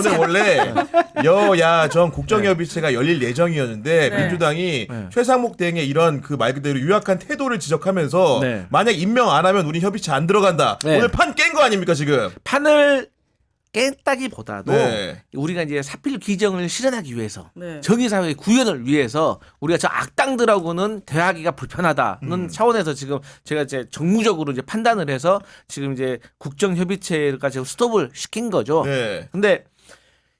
오늘 원래 여야 정 국정협의체가 열릴 예정이었는데 네. 민주당이 네. 최상목 대행의 이런 그 말 그대로 유약한 태도를 지적하면서 네. 만약 임명 안 하면 우리 협의체 안 들어간다. 네. 오늘 판 깬 거 아닙니까 지금? 판을 깼다기보다도 네. 우리가 이제 사필 규정을 실현하기 위해서 네. 정의사회의 구현을 위해서 우리가 저 악당들하고는 대화하기가 불편하다는 차원에서 지금 제가 이제 정무적으로 이제 판단을 해서 지금 이제 국정협의체가 지금 스톱을 시킨 거죠. 네. 근데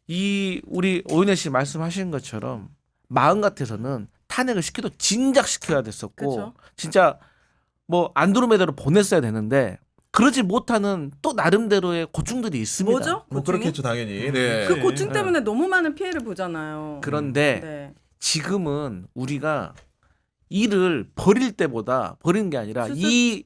이 우리 오윤혜 씨 말씀하신 것처럼 마음 같아서는 탄핵을 시켜도 진작 시켜야 됐었고 그쵸. 진짜 뭐 안드로메다로 보냈어야 되는데 그러지 못하는 또 나름대로의 고충들이 있습니다. 뭐죠? 뭐 고충이? 그렇겠죠 당연히. 네. 그 고충 때문에 너무 많은 피해를 보잖아요. 그런데 네. 지금은 우리가 이를 버릴 때보다 버리는 게 아니라 수습? 이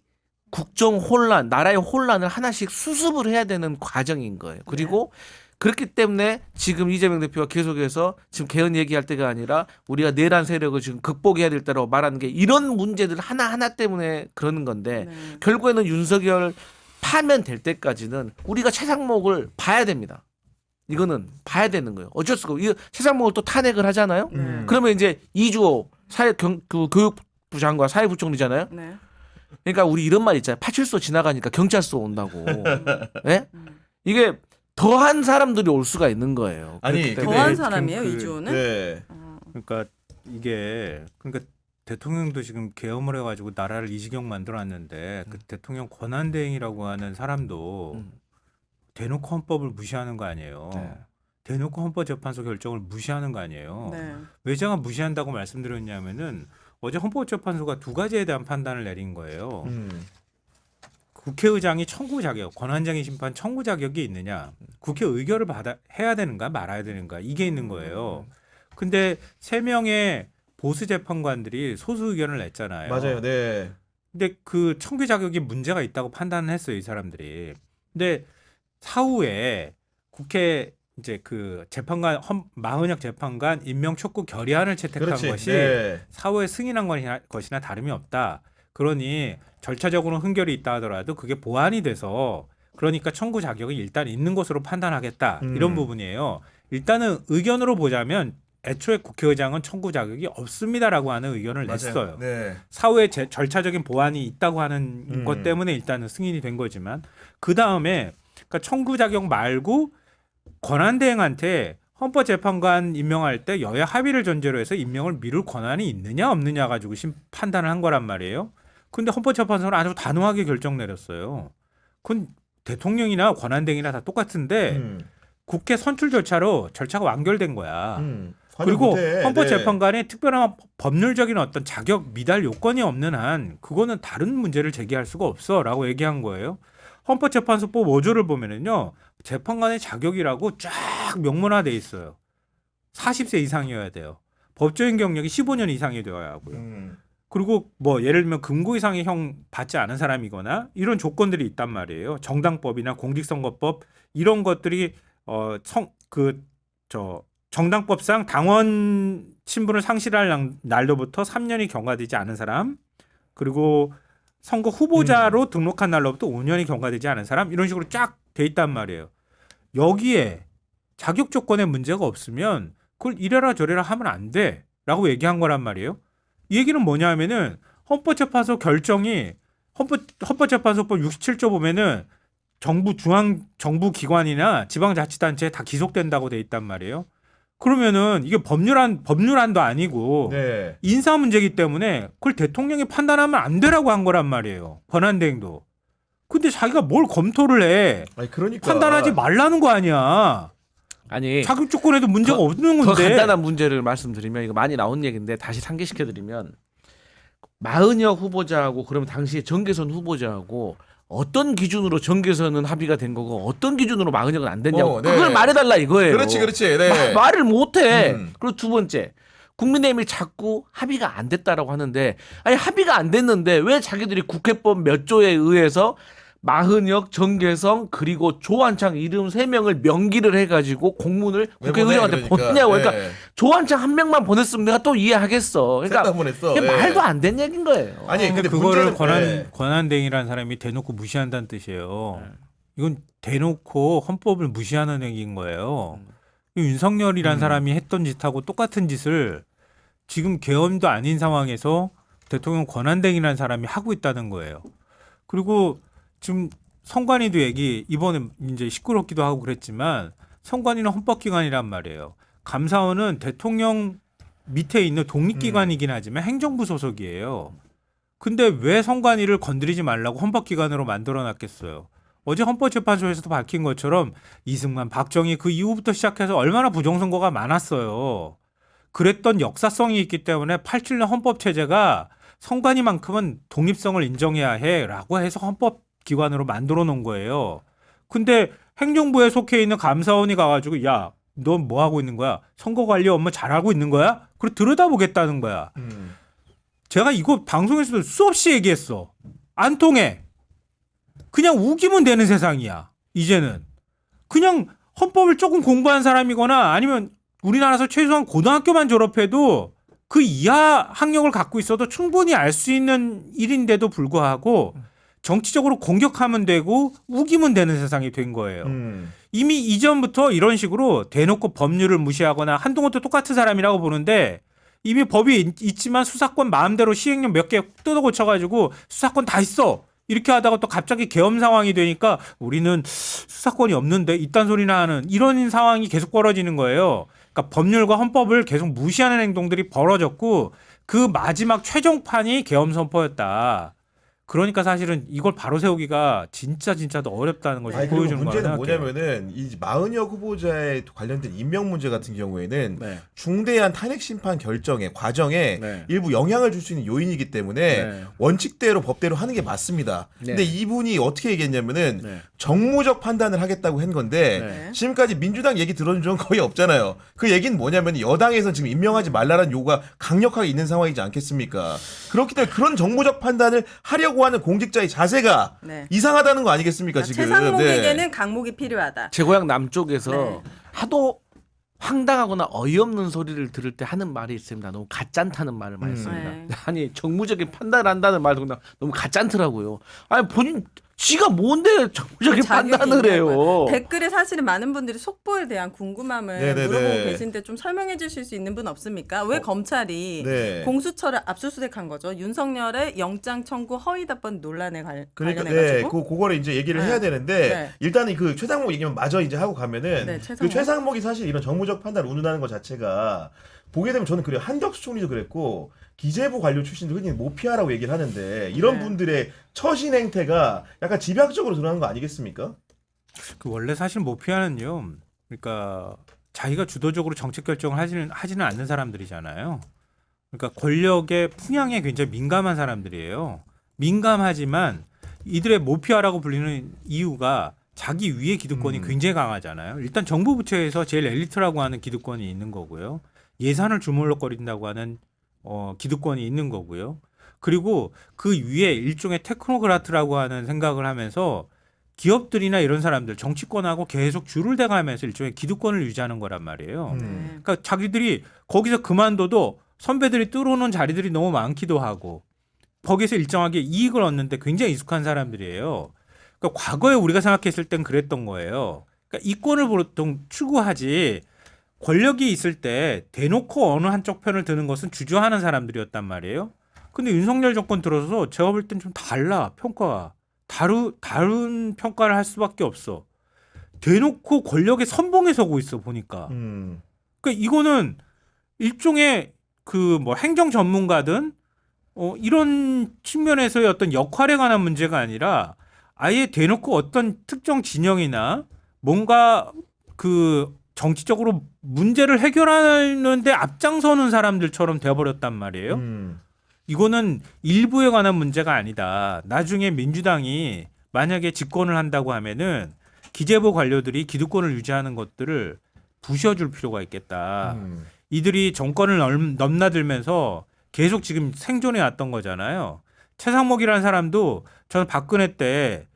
국정 혼란, 나라의 혼란을 하나씩 수습을 해야 되는 과정인 거예요. 그리고 그렇기 때문에 지금 이재명 대표가 계속해서 지금 개헌 얘기할 때가 아니라 우리가 내란 세력을 지금 극복해야 될 때라고 말하는 게 이런 문제들 하나하나 때문에 그러는 건데 네. 결국에는 윤석열 파면 될 때까지는 우리가 최상목을 봐야 됩니다. 이거는 봐야 되는 거예요. 어쩔 수가 없고 최상목을 또 탄핵을 하잖아요. 그러면 이제 이주호 그 교육부 장관 사회부총리잖아요. 네. 그러니까 우리 이런 말 있잖아요. 파출소 지나가니까 경찰서 온다고. 예? 이게 더한 사람들이 올 수가 있는 거예요. 아니, 그렇기 때문에 더한 지금 사람이에요, 그- 이주호는? 네. 그러니까 이게 그러니까 대통령도 지금 계엄을 해가지고 나라를 이 지경 만들어놨는데 그 대통령 권한대행이라고 하는 사람도 음. 대놓고 헌법을 무시하는 거 아니에요. 네. 대놓고 헌법재판소 결정을 무시하는 거 아니에요. 네. 왜 제가 무시한다고 말씀드렸냐면은 어제 헌법재판소가 두 가지에 대한 판단을 내린 거예요. 국회의장이 청구 자격, 권한쟁의 심판 청구 자격이 있느냐, 국회 의결을 해야 되는가 말아야 되는가 이게 있는 거예요. 근데 3명의 보수 재판관들이 소수 의견을 냈잖아요. 맞아요. 네. 근데 그 청구 자격이 문제가 있다고 판단을 했어요, 이 사람들이. 근데 사후에 국회 이제 그 재판관 마흔역 재판관 임명 촉구 결의안을 채택한 그렇지. 것이 네. 사후에 승인한 것이나 다름이 없다. 그러니 절차적으로는 흥결이 있다 하더라도 그게 보완이 돼서 그러니까 청구 자격이 일단 있는 것으로 판단하겠다. 이런 부분이에요. 일단은 의견으로 보자면 애초에 국회의장은 청구 자격이 없습니다라고 하는 의견을 맞아요. 냈어요. 네. 사후에 절차적인 보완이 있다고 하는 것 때문에 일단은 승인이 된 거지만 그 다음에 그러니까 청구 자격 말고 권한대행한테 헌법재판관 임명할 때 여야 합의를 전제로 해서 임명을 미룰 권한이 있느냐 없느냐 가지고 판단을 한 거란 말이에요. 근데 헌법재판소는 아주 단호하게 결정 내렸어요. 그건 대통령이나 권한대행이나 다 똑같은데 국회 선출 절차로 절차가 완결된 거야. 그리고 못해. 헌법재판관의 특별한 법률적인 어떤 자격 미달 요건이 없는 한 그거는 다른 문제를 제기할 수가 없어라고 얘기한 거예요. 헌법재판소법 5조를 보면은요. 재판관의 자격이라고 쫙 명문화돼 있어요. 40세 이상이어야 돼요. 법조인 경력이 15년 이상이 되어야 하고요. 그리고 뭐 예를 들면 금고 이상의 형 받지 않은 사람이거나 이런 조건들이 있단 말이에요. 정당법이나 공직선거법 이런 것들이 정당법상 당원 신분을 상실할 날로부터 3년이 경과되지 않은 사람, 그리고 선거 후보자로 등록한 날로부터 5년이 경과되지 않은 사람 이런 식으로 쫙 돼 있단 말이에요. 여기에 자격 조건에 문제가 없으면 그걸 이래라 저래라 하면 안 돼라고 얘기한 거란 말이에요. 이 얘기는 뭐냐면은 헌법재판소 결정이 헌법재판소법 67조 보면은 정부 기관이나 지방자치단체에 다 기속된다고 돼 있단 말이에요. 그러면은 이게 법률안도 아니고 네. 인사 문제이기 때문에 그걸 대통령이 판단하면 안 되라고 한 거란 말이에요. 권한대행도. 근데 자기가 뭘 검토를 해? 아니 그러니까 판단하지 말라는 거 아니야. 아니 자격 조건에도 문제가 없는 더 건데. 간단한 문제를 말씀드리면 이거 많이 나온 얘기인데 다시 상기시켜드리면 마흔역 후보자하고 그러면 당시에 정계선 후보자하고 어떤 기준으로 정계선은 합의가 된 거고 어떤 기준으로 마흔역은 안 됐냐고 네. 그걸 말해달라 이거예요. 그렇지. 네. 말을 못해. 음. 그리고 두 번째 국민의힘이 자꾸 합의가 안 됐다라고 하는데 아니 합의가 안 됐는데 왜 자기들이 국회법 몇 조에 의해서 마흔역, 정계성 그리고 조한창 이름 3명을 명기를 해가지고 공문을 국회의장한테 보냈냐고. 그러니까 조한창 한 명만 보냈으면 내가 또 이해하겠어. 그러니까 보냈어. 이게 네. 말도 안 되는 얘기인 거예요. 아니 근데 그거를 문제는- 네. 권한대행이라는 사람이 대놓고 무시한다는 뜻이에요. 이건 대놓고 헌법을 무시하는 행위인 거예요. 이 윤석열이란 사람이 했던 짓하고 똑같은 짓을 지금 계엄도 아닌 상황에서 대통령 권한대행이라는 사람이 하고 있다는 거예요. 그리고 지금 선관위도 이번에 이제 시끄럽기도 하고 그랬지만 선관위는 헌법기관이란 말이에요. 감사원은 대통령 밑에 있는 독립기관이긴 하지만 행정부 소속이에요. 근데 왜 선관위를 건드리지 말라고 헌법기관으로 만들어놨겠어요. 어제 헌법재판소에서도 밝힌 것처럼 이승만, 박정희 그 이후부터 시작해서 얼마나 부정선거가 많았어요. 그랬던 역사성이 있기 때문에 87년 헌법체제가 선관위만큼은 독립성을 인정해야 해라고 해서 헌법기관으로 만들어 놓은 거예요. 근데 행정부에 속해 있는 감사원이 가가지고 야, 넌 뭐 하고 있는 거야? 선거관리 업무 잘하고 있는 거야? 그리고 들여다보겠다는 거야. 제가 이거 방송에서도 수없이 얘기했어. 안 통해. 그냥 우기면 되는 세상이야. 이제는. 그냥 헌법을 조금 공부한 사람이거나 아니면 우리나라에서 최소한 고등학교만 졸업해도 그 이하 학력을 갖고 있어도 충분히 알 수 있는 일인데도 불구하고 정치적으로 공격하면 되고 우기면 되는 세상이 된 거예요. 이미 이전부터 이런 식으로 대놓고 법률을 무시하거나 한동훈도 똑같은 사람이라고 보는데 이미 법이 있지만 수사권 마음대로 시행령 몇 개 뜯어 고쳐가지고 수사권 다 있어. 이렇게 하다가 또 갑자기 계엄 상황이 되니까 우리는 수사권이 없는데 이딴 소리나 하는 이런 상황이 계속 벌어지는 거예요. 그러니까 법률과 헌법을 계속 무시하는 행동들이 벌어졌고 그 마지막 최종판이 계엄 선포였다. 그러니까 사실은 이걸 바로 세우기가 진짜 더 어렵다는 것을 그리고 보여주는 문제는 거예요. 뭐냐면은 이 마은혁 후보자에 관련된 임명 문제 같은 경우에는 네. 중대한 탄핵 심판 결정의 과정에 네. 일부 영향을 줄 수 있는 요인이기 때문에 네. 원칙대로 법대로 하는 게 맞습니다. 네. 근데 이분이 어떻게 얘기했냐면은 네. 정무적 판단을 하겠다고 한 건데 네. 지금까지 민주당 얘기 들어준 적은 거의 없잖아요. 그 얘기는 뭐냐면 여당에서는 지금 임명하지 말라는 요구가 강력하게 있는 상황이지 않겠습니까? 그렇기 때문에 그런 정무적 판단을 하려고 하는 공직자의 자세가 네. 이상하다는 거 아니겠습니까 지금? 최상목에게는 네. 강목이 필요하다. 제 고향 남쪽에서 네. 하도 황당하거나 어이없는 소리를 들을 때 하는 말이 있습니다. 너무 가짠다는 말을 많이 씁니다. 네. 아니 정무적인 판단을 한다는 말도 그냥 너무 가짠더라고요. 아니 본인 지가 뭔데 정무적인 자격이 판단을 있냐고요. 해요. 댓글에 사실은 많은 분들이 속보에 대한 궁금함을 네네네. 물어보고 계신데 좀 설명해 주실 수 있는 분 없습니까? 왜 검찰이 네. 공수처를 압수수색한 거죠? 윤석열의 영장 청구 허위 답변 논란에 그러니까 관련해가지고. 그거를 이제 얘기를 네. 해야 되는데 네. 일단은 그 최상목 얘기만 마저 이제 하고 가면은 네, 그 최상목. 최상목이 사실 이런 정무적 판단을 운운하는 것 자체가 보게 되면 저는 그래요. 한덕수 총리도 그랬고 기재부 관료 출신도 흔히 모피아라고 얘기를 하는데 이런 네. 분들의 처신 행태가 약간 집약적으로 드러나는 거 아니겠습니까? 그 원래 사실 모피아는요. 그러니까 자기가 주도적으로 정책 결정을 하지는 않는 사람들이잖아요. 그러니까 권력의 풍향에 굉장히 민감한 사람들이에요. 민감하지만 이들의 모피아라고 불리는 이유가 자기 위의 기득권이 굉장히 강하잖아요. 일단 정부 부처에서 제일 엘리트라고 하는 기득권이 있는 거고요. 예산을 주물럭거린다고 하는 기득권이 있는 거고요. 그리고 그 위에 일종의 테크노크라트라고 하는 생각을 하면서 기업들이나 이런 사람들 정치권하고 계속 줄을 대가면서 일종의 기득권을 유지하는 거란 말이에요. 네. 그러니까 자기들이 거기서 그만둬도 선배들이 뚫어놓은 자리들이 너무 많기도 하고 거기서 일정하게 이익을 얻는데 굉장히 익숙한 사람들이에요. 그러니까 과거에 우리가 생각했을 땐 그랬던 거예요. 그러니까 이권을 보통 추구하지 권력이 있을 때 대놓고 어느 한쪽 편을 드는 것은 주저하는 사람들이었단 말이에요. 근데 윤석열 정권 들어서 제가 볼 땐 좀 달라 평가가. 다른 평가를 할 수밖에 없어. 대놓고 권력의 선봉에 서고 있어 보니까. 그러니까 이거는 일종의 그 뭐 행정 전문가든 이런 측면에서의 어떤 역할에 관한 문제가 아니라 아예 대놓고 어떤 특정 진영이나 뭔가 그 정치적으로 문제를 해결하는데 앞장서는 사람들처럼 되어버렸단 말이에요. 이거는 일부에 관한 문제가 아니다. 나중에 민주당이 만약에 집권을 한다고 하면은 기재부 관료들이 기득권을 유지하는 것들을 부셔줄 필요가 있겠다. 이들이 정권을 넘나들면서 계속 지금 생존해 왔던 거잖아요. 최상목이라는 사람도 저는 박근혜 때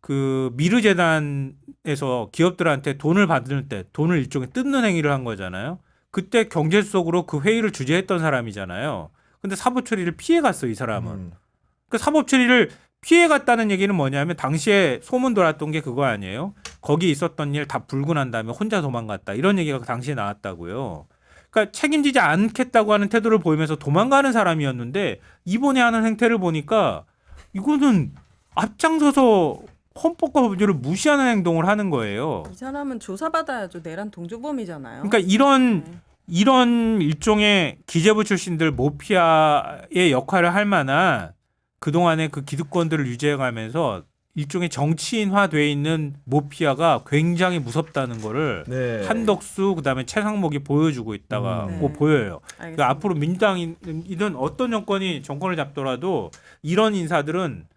그 미르재단에서 기업들한테 돈을 받을 때 돈을 일종의 뜯는 행위를 한 거잖아요. 그때 경제수석으로 그 회의를 주재했던 사람이잖아요. 근데 사법 처리를 피해 갔어, 이 사람은. 그 사법 처리를 피해갔다는 얘기는 뭐냐면 당시에 소문 돌았던 게 그거 아니에요? 거기 있었던 일 다 불고 난 다음에 혼자 도망갔다. 이런 얘기가 당시에 나왔다고요. 그러니까 책임지지 않겠다고 하는 태도를 보이면서 도망가는 사람이었는데 이번에 하는 행태를 보니까 이거는 앞장서서 헌법과 법률을 무시하는 행동을 하는 거예요. 이 사람은 조사받아야죠. 내란 동조범이잖아요. 그러니까 이런 일종의 기재부 출신들 모피아의 역할을 할 만한 그동안의 그 기득권들을 유지해가면서 일종의 정치인화돼 있는 모피아가 굉장히 무섭다는 거를 네. 한덕수 그다음에 최상목이 보여주고 있다가 네. 꼭 보여요. 알겠습니다. 그러니까 앞으로 민주당이든 어떤 정권이 정권을 잡더라도 이런 인사들은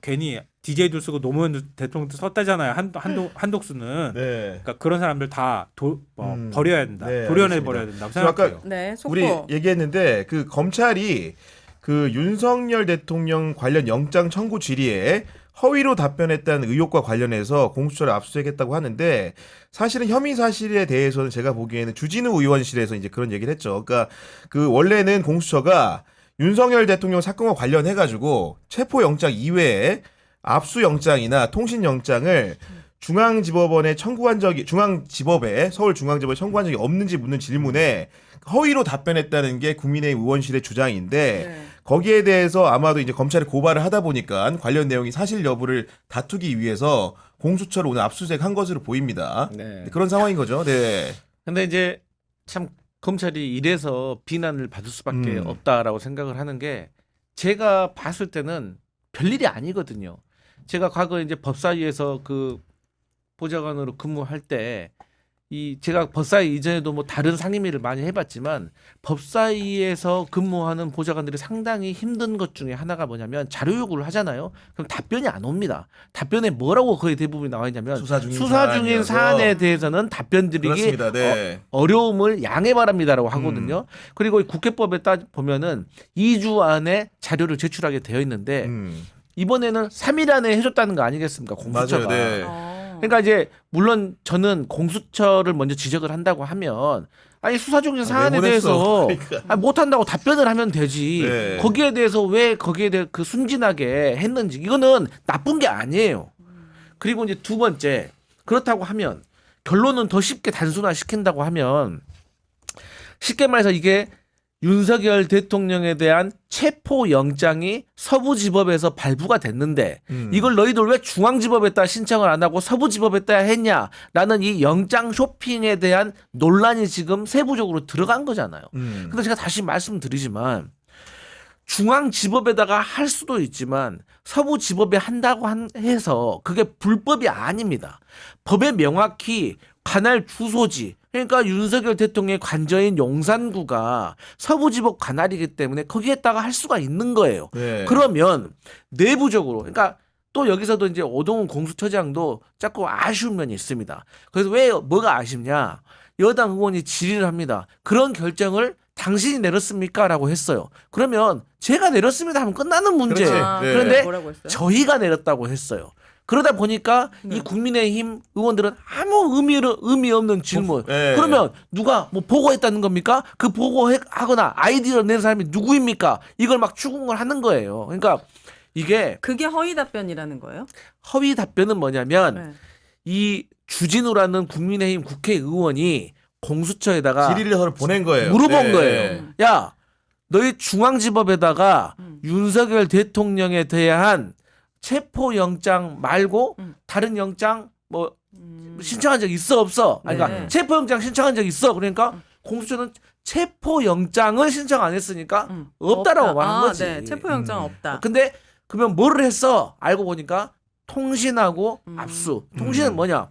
괜히 DJ도 쓰고 노무현 대통령도 썼다잖아요. 한덕수는. 네. 그러니까 그런 사람들 다 버려야 된다. 네, 도려내 알겠습니다. 버려야 된다고 지금 아까 생각해요. 네, 속보. 우리 얘기했는데 그 검찰이 그 윤석열 대통령 관련 영장 청구 질의에 허위로 답변했다는 의혹과 관련해서 공수처를 압수수색했다고 하는데 사실은 혐의 사실에 대해서는 제가 보기에는 주진우 의원실에서 이제 그런 얘기를 했죠. 그러니까 그 원래는 공수처가 윤석열 대통령 사건과 관련해 가지고 체포 영장 이외에 압수 영장이나 통신 영장을 중앙지법에 서울중앙지법에 청구한 적이 없는지 묻는 질문에 허위로 답변했다는 게 국민의힘 의원실의 주장인데 네. 거기에 대해서 아마도 이제 검찰이 고발을 하다 보니까 관련 내용이 사실 여부를 다투기 위해서 공수처를 오늘 압수수색한 것으로 보입니다. 네. 그런 상황인 거죠. 네. 근데 이제 참 검찰이 이래서 비난을 받을 수밖에 없다라고 생각을 하는 게 제가 봤을 때는 별일이 아니거든요. 제가 과거 이제 법사위에서 그 보좌관으로 근무할 때 제가 법사위 이전에도 뭐 다른 상임위를 많이 해봤지만 법사위에서 근무하는 보좌관들이 상당히 힘든 것 중에 하나가 뭐냐면 자료 요구를 하잖아요. 그럼 답변이 안 옵니다. 답변에 뭐라고 거의 대부분이 나와 있냐면 수사 중인 중인 사안이어서. 사안에 대해서는 답변드리기 그렇습니다. 네. 어려움을 양해 바랍니다라고 하거든요. 그리고 이 국회법에 보면은 2주 안에 자료를 제출하게 되어 있는데 이번에는 3일 안에 해줬다는 거 아니겠습니까? 공수처가. 맞아요. 네. 그러니까 이제 물론 저는 공수처를 먼저 지적을 한다고 하면 아니 수사 중인 사안에 대해서 못한다고 답변을 하면 되지. 네. 거기에 대해서 왜 거기에 대해 그 순진하게 했는지 이거는 나쁜 게 아니에요. 그리고 이제 두 번째 그렇다고 하면 결론은 더 쉽게 단순화 시킨다고 하면 쉽게 말해서 이게 윤석열 대통령에 대한 체포 영장이 서부지법에서 발부가 됐는데 이걸 너희들 왜 중앙지법에다 신청을 안 하고 서부지법에다 했냐라는 이 영장 쇼핑에 대한 논란이 지금 세부적으로 들어간 거잖아요. 근데 제가 다시 말씀드리지만 중앙지법에다가 할 수도 있지만 서부지법에 한다고 해서 그게 불법이 아닙니다. 법에 명확히 관할 주소지 그러니까 윤석열 대통령의 관저인 용산구가 서부지법 관할이기 때문에 거기에다가 할 수가 있는 거예요. 네. 그러면 내부적으로 그러니까 또 여기서도 이제 오동훈 공수처장도 자꾸 아쉬운 면이 있습니다. 그래서 왜 뭐가 아쉽냐? 여당 의원이 질의를 합니다. 그런 결정을 당신이 내렸습니까? 라고 했어요. 그러면 제가 내렸습니다 하면 끝나는 문제예요. 그렇지. 네. 그런데 뭐라고 했어요? 저희가 내렸다고 했어요. 그러다 보니까 이 국민의힘 의원들은 아무 의미 없는 질문. 네. 그러면 누가 뭐 보고했다는 겁니까? 그 보고하거나 아이디어를 낸 사람이 누구입니까? 이걸 막 추궁을 하는 거예요. 그러니까 이게 그게 허위 답변이라는 거예요? 허위 답변은 뭐냐면 네. 이 주진우라는 국민의힘 국회의원이 공수처에다가 질의를 서로 보낸 거예요. 물어본 네. 거예요. 야, 너희 중앙지법에다가 윤석열 대통령에 대한 체포영장 말고 다른 영장 뭐 신청한 적 있어 없어? 아니, 그러니까 네. 체포영장 신청한 적 있어. 그러니까 공수처는 체포영장을 신청 안 했으니까 없다라고 없다. 말한 거지. 네, 체포영장 없다. 근데 그러면 뭐를 했어? 알고 보니까 통신하고 압수. 통신은 뭐냐?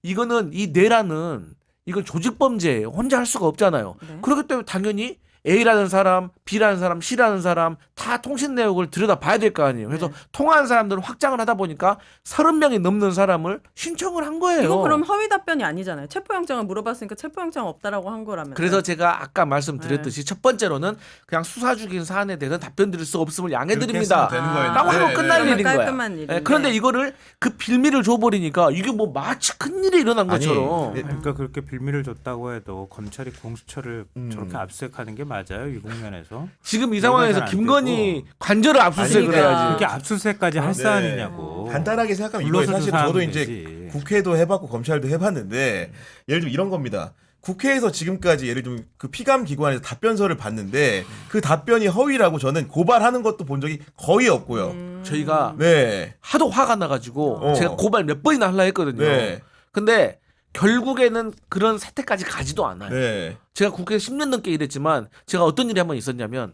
이거는 이 내란은 이건 조직범죄예요. 혼자 할 수가 없잖아요. 네. 그렇기 때문에 당연히 A라는 사람, B라는 사람, C라는 사람 다 통신 내역을 들여다봐야 될 거 아니에요. 그래서 네. 통화한 사람들을 확장을 하다 보니까 30명이 넘는 사람을 신청을 한 거예요. 이거 그럼 허위 답변이 아니잖아요. 체포영장을 물어봤으니까 체포영장 없다라고 한 거라면. 그래서 제가 아까 말씀드렸듯이 첫 번째로는 그냥 수사 중인 사안에 대해서 답변 드릴 수 없음을 양해드립니다. 되는 거예요. 라고 하면 네, 끝날 네. 일인 거야. 깔끔한 일인데. 네, 그런데 이거를 그 빌미를 줘버리니까 이게 뭐 마치 큰일이 일어난 아니, 것처럼. 네. 그러니까 그렇게 빌미를 줬다고 해도 검찰이 공수처를 저렇게 압수수색하는 게 맞아요 이 국면에서. 지금 이 상황에서 잘안 김건희 관저를 압수수색을 그러니까. 해야지. 그게 압수수색까지 할 사안이냐고. 간단하게 생각하면 불러서 이거예요. 사실 조사하면 저도 이제 되지. 국회도 해봤고 검찰도 해봤는데 예를 들면 이런 겁니다. 국회에서 지금까지 예를 들면 그 피감 기관에서 답변서를 봤는데 그 답변이 허위라고 저는 고발하는 것도 본 적이 거의 없고요. 저희가 네. 하도 화가 나가지고 어. 제가 고발 몇 번이나 하려 했거든요. 네. 근데 결국에는 그런 사태까지 가지도 않아요. 네. 제가 국회에서 10년 넘게 일했지만 제가 어떤 일이 한 번 있었냐면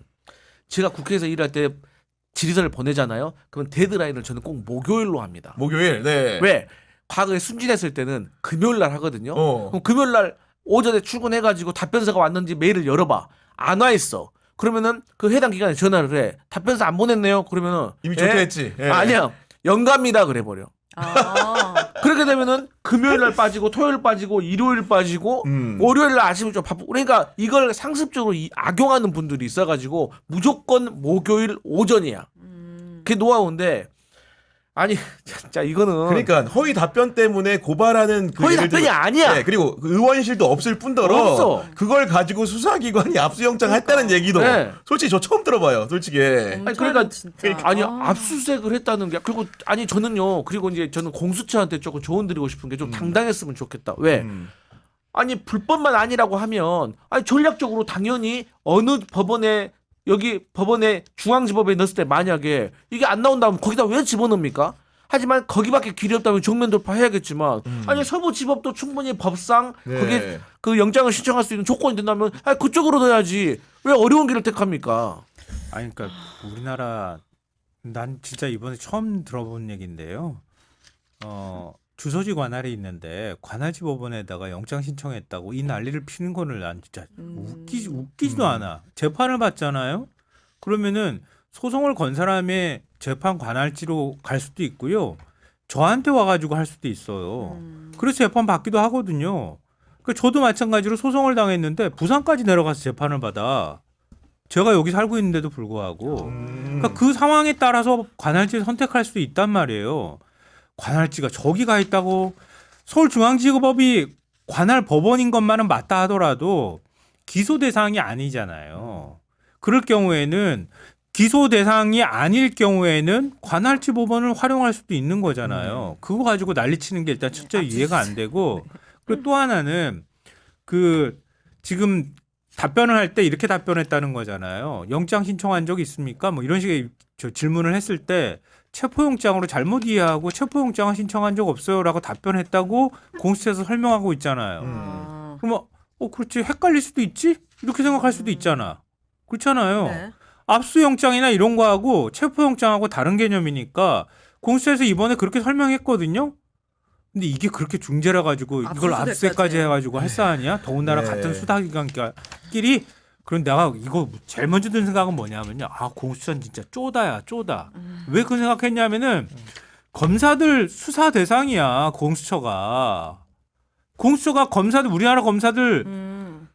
제가 국회에서 일할 때 질의서를 보내잖아요. 그러면 데드라인을 저는 꼭 목요일로 합니다. 목요일. 네. 왜? 과거에 순진했을 때는 금요일 날 하거든요. 어. 그럼 금요일 날 오전에 출근해가지고 답변서가 왔는지 메일을 열어봐. 안 와 있어. 그러면은 그 해당 기관에 전화를 해. 답변서 안 보냈네요. 그러면은 이미 예? 조퇴했지. 예. 아니야. 영감이다 그래버려. 아. 그렇게 되면은 금요일 날 빠지고 토요일 빠지고 일요일 빠지고 월요일 날 아침에 좀 바쁘고 그러니까 이걸 상습적으로 악용하는 분들이 있어가지고 무조건 목요일 오전이야. 그게 노하우인데 아니 진짜 이거는 그러니까 허위 답변 때문에 고발하는 그 거의 예를 답변이 들면- 아니야. 네, 그리고 그 의원실도 없을 뿐더러 없어. 그걸 가지고 수사기관이 압수영장 했다는 얘기도 네. 솔직히 저 처음 들어봐요. 솔직히. 아니, 그러니까 진짜. 아니 압수수색을 했다는 게 그리고 아니 저는요 그리고 이제 저는 공수처한테 조금 조언 드리고 싶은 게 좀 당당했으면 좋겠다. 왜? 음. 아니 불법만 아니라고 하면 아니 전략적으로 당연히 어느 법원에 여기 법원에 중앙지법에 넣었을 때 만약에 이게 안 나온다면 거기다 왜 집어넣습니까? 하지만 거기밖에 길이 없다면 정면 돌파해야겠지만 아니 서부지법도 충분히 법상 네. 거기에 그 영장을 신청할 수 있는 조건이 된다면 아니 그쪽으로 넣어야지 왜 어려운 길을 택합니까? 아니 그러니까 우리나라 난 진짜 이번에 처음 들어본 얘기인데요. 주소지 관할이 있는데 관할지 법원에다가 영장 신청했다고 이 난리를 피는 거는 난 진짜 웃기지도 않아. 재판을 받잖아요. 그러면은 소송을 건 사람의 재판 관할지로 갈 수도 있고요. 저한테 와가지고 할 수도 있어요. 그래서 재판 받기도 하거든요. 그러니까 저도 마찬가지로 소송을 당했는데 부산까지 내려가서 재판을 받아. 제가 여기 살고 있는데도 불구하고 그러니까 그 상황에 따라서 관할지를 선택할 수도 있단 말이에요. 관할지가 저기 가 있다고 서울중앙지법이 관할 법원인 것만은 맞다 하더라도 기소 대상이 아니잖아요. 그럴 경우에는 기소 대상이 아닐 경우에는 관할지 법원을 활용할 수도 있는 거잖아요. 그거 가지고 난리치는 게 일단 첫째 이해가 안 되고 그리고 또 하나는 그 지금 답변을 할 때 이렇게 답변했다는 거잖아요. 영장 신청한 적 있습니까? 뭐 이런 식의 질문을 했을 때 체포영장으로 잘못 이해하고 체포영장을 신청한 적 없어요라고 답변했다고 공수처에서 설명하고 있잖아요. 그러면 그렇지 헷갈릴 수도 있지? 이렇게 생각할 수도 있잖아. 그렇잖아요. 네. 압수영장이나 이런 거하고 체포영장하고 다른 개념이니까 공수처에서 이번에 그렇게 설명했거든요. 근데 이게 그렇게 중재라 가지고 이걸 압수수색까지 압수수색까지 해가지고 할 사안이야? 더군다나 네. 같은 수사기관끼리. 그럼 내가 이거 제일 먼저 든 생각은 뭐냐면요. 공수처는 진짜 쪼다야 쪼다. 왜 그 생각했냐면은 검사들 수사 대상이야 공수처가. 공수처가 검사들 우리나라 검사들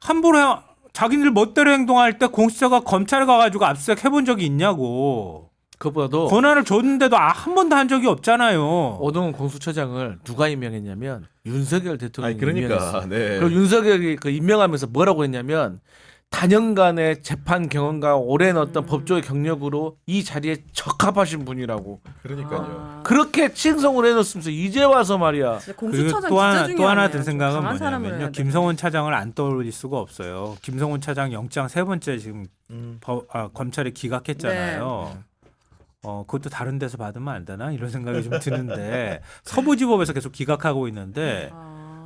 함부로 자기들 멋대로 행동할 때 공수처가 검찰에 가가지고 압수수색 해본 적이 있냐고. 그것보다도 권한을 줬는데도 한 번도 한 적이 없잖아요. 오동훈 공수처장을 누가 임명했냐면 윤석열 대통령이 아니 그러니까. 임명했어. 네. 그리고 윤석열이 그 임명하면서 뭐라고 했냐면 단연간의 재판 경험과 오랜 어떤 법조의 경력으로 이 자리에 적합하신 분이라고 그러니까요. 그렇게 칭송을 해놓으면서 이제 와서 말이야. 진짜 그리고 공수처장 또 하나 진짜 또 하나 중요하네요. 든 좀 생각은 강한 사람을 해야 뭐냐면요. 돼. 김성훈 차장을 안 떠올릴 수가 없어요. 김성훈 차장 영장 세 번째 지금 검찰이 기각했잖아요. 네. 그것도 다른 데서 받으면 안 되나 이런 생각이 좀 드는데 서부지법에서 계속 기각하고 있는데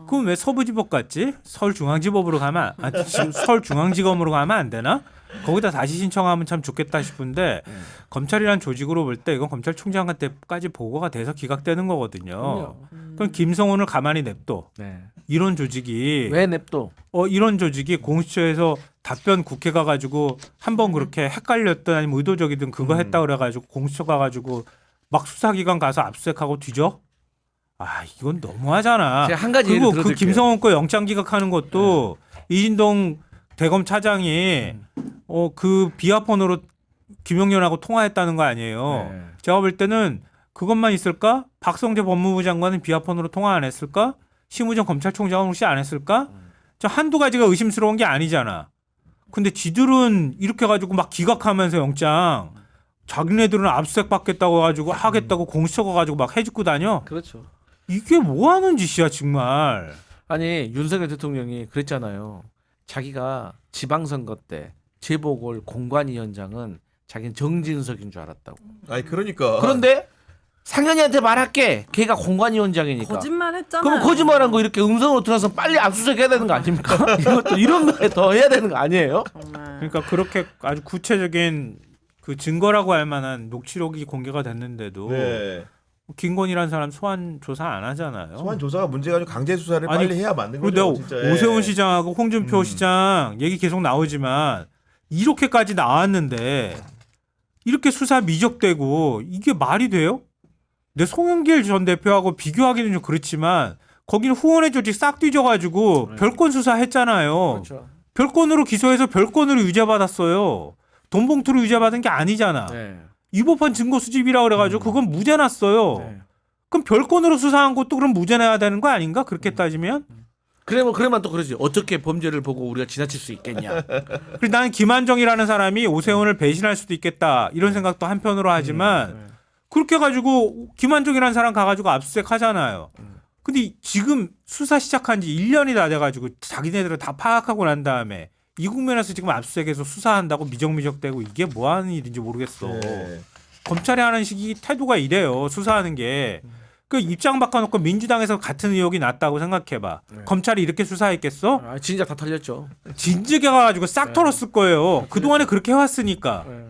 그럼 왜 서부지법 갔지? 서울중앙지법으로 가면 지금 서울중앙지검으로 가면 안 되나? 거기다 다시 신청하면 참 좋겠다 싶은데 검찰이란 조직으로 볼 때 이건 검찰총장한테까지 보고가 돼서 기각되는 거거든요. 그럼 김성훈을 가만히 냅둬. 네. 이런 조직이 왜 냅둬? 이런 조직이 공수처에서 답변 국회 가가지고 한번 그렇게 헷갈렸든 아니면 의도적이든 그거 했다 그래가지고 공수처 가가지고 막 수사기관 가서 압수수색하고 뒤져? 이건 너무하잖아. 제가 한 가지 그리고 예를 그 들어드릴게요. 김성원 거 영장 기각하는 것도 이진동 대검 차장이 그 비아폰으로 김용련하고 통화했다는 거 아니에요. 네. 제가 볼 때는 그것만 있을까? 박성재 법무부 장관은 비아폰으로 통화 안 했을까? 심우정 검찰총장은 혹시 안 했을까? 저 한두 가지가 의심스러운 게 아니잖아. 근데 지들은 이렇게 가지고 막 기각하면서 영장 자기네들은 압수수색 받겠다고 해가지고 하겠다고 공수처가 가지고 막 해집고 다녀. 그렇죠. 이게 뭐 하는 짓이야 정말. 아니 윤석열 대통령이 그랬잖아요. 자기가 지방선거 때 재보궐 공관위원장은 자기는 정진석인 줄 알았다고. 아니 그러니까. 그런데 상현이한테 말할게. 걔가 공관위원장이니까. 거짓말했잖아요. 그럼 거짓말한 거 이렇게 음성으로 들어서 빨리 압수수색 해야 되는 거 아닙니까? 이것도 이런 거에 더 해야 되는 거 아니에요? 정말. 그러니까 그렇게 아주 구체적인 그 증거라고 할 만한 녹취록이 공개가 됐는데도 네. 김건희라는 사람 소환 조사 안 하잖아요. 소환 조사가 문제가 아니고 강제 수사를 아니, 빨리 해야 맞는 그리고 거죠. 내가 진짜. 오세훈 시장하고 홍준표 음. 시장 얘기 계속 나오지만 이렇게까지 나왔는데 이렇게 수사 미적되고 이게 말이 돼요? 내 송영길 전 대표하고 비교하기는 좀 그렇지만 거기는 후원의 조직 싹 뒤져가지고 네. 별건 수사했잖아요. 그렇죠. 별건으로 기소해서 별건으로 유죄받았어요. 돈 봉투로 유죄받은 게 아니잖아. 네. 위법한 증거 수집이라 그래가지고 그건 무죄 났어요. 네. 그럼 별건으로 수사한 것도 그럼 무죄 나야 되는 거 아닌가? 그렇게 따지면? 그러면 또 그러지. 어떻게 범죄를 보고 우리가 지나칠 수 있겠냐. 그리고 나는 김한정이라는 사람이 오세훈을 배신할 수도 있겠다 이런 생각도 한편으로 하지만 네. 그렇게 해가지고 김한정이라는 사람 가가지고 압수수색 하잖아요. 근데 지금 수사 시작한 지 1년이 다 돼가지고 자기네들은 다 파악하고 난 다음에 이 국면에서 지금 압수수색에서 수사한다고 미적미적대고 이게 뭐 하는 일인지 모르겠어. 네. 검찰이 하는 식이 태도가 이래요. 수사하는 게. 그 입장 바꿔놓고 민주당에서 같은 의혹이 났다고 생각해봐. 네. 검찰이 이렇게 수사했겠어? 아, 진짜 다 털렸죠. 진즉에 가가지고 싹 털었을 거예요. 그동안에 그렇게 해왔으니까. 네.